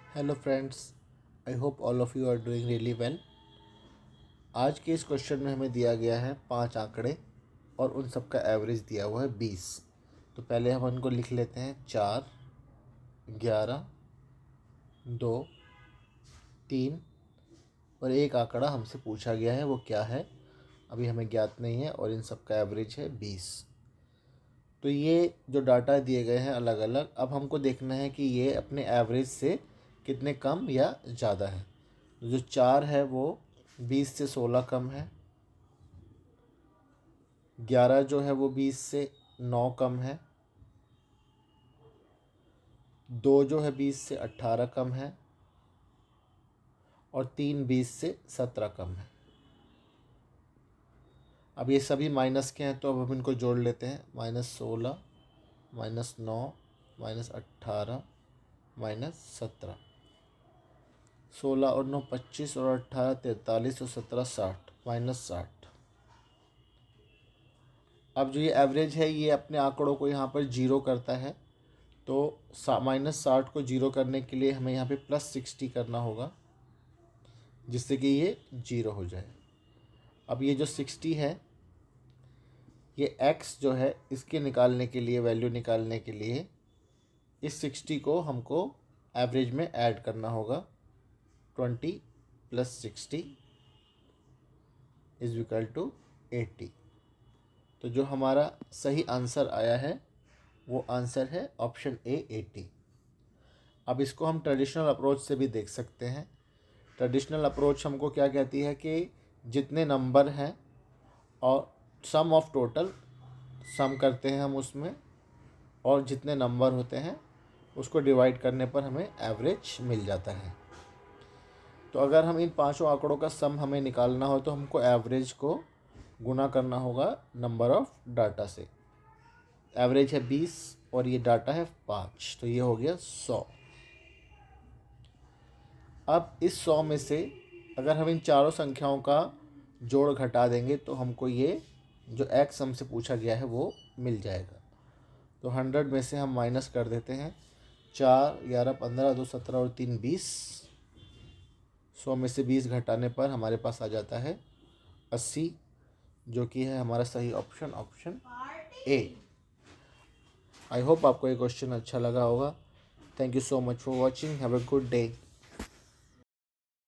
Hello friends, I hope all of you are doing really well. आज के इस question में हमें दिया गया है 5 आंकड़े और उन सब का एवरेज दिया हुआ है 20। तो पहले हम उनको लिख लेते हैं 4, 11, 2, 3 और एक आंकड़ा हमसे पूछा गया है, वो क्या है अभी हमें ज्ञात नहीं है और इन सब का एवरेज है 20। तो ये जो डाटा दिए गए हैं अलग अलग, अब हमको देखना है कि ये अपने एवरेज से कितने कम या ज़्यादा है। तो जो 4 है वो 20 से 16 कम है। 11 जो है वो 20 से 9 कम है। 2 जो है 20 से 18 कम है और 3 20 से 17 कम है। अब ये सभी माइनस के हैं तो अब हम इनको जोड़ लेते हैं। -16, -9, -18, -17। 16 और 9 25 और 18 43 और 17 60, -60। अब जो ये एवरेज है ये अपने आंकड़ों को यहाँ पर जीरो करता है, तो -60 को जीरो करने के लिए हमें यहाँ पे +60 करना होगा जिससे कि ये जीरो हो जाए। अब ये जो 60 है ये x जो है इसके निकालने के लिए, वैल्यू निकालने के लिए इस 60 को हमको एवरेज में ऐड करना होगा। 20 + 60 = 80। तो जो हमारा सही आंसर आया है वो आंसर है ऑप्शन ए 80। अब इसको हम ट्रेडिशनल अप्रोच से भी देख सकते हैं। ट्रेडिशनल अप्रोच हमको क्या कहती है कि जितने नंबर हैं और सम ऑफ टोटल सम करते हैं हम उसमें, और जितने नंबर होते हैं उसको डिवाइड करने पर हमें एवरेज मिल जाता है। तो अगर हम इन पांचों आंकड़ों का सम हमें निकालना हो तो हमको एवरेज को गुना करना होगा नंबर ऑफ डाटा से। एवरेज है 20 और ये डाटा है 5, तो ये हो गया 100। अब इस 100 में से अगर हम इन चारों संख्याओं का जोड़ घटा देंगे तो हमको ये जो x हमसे पूछा गया है वो मिल जाएगा। तो 100 में से हम माइनस कर देते हैं। 4, 11, 15, 2, 17 और 3 20। 100 में से 20 घटाने पर हमारे पास आ जाता है 80, जो कि है हमारा सही option, option A. I hope आपको ये क्वेश्चन अच्छा लगा होगा। Thank you so much for watching. Have a good day.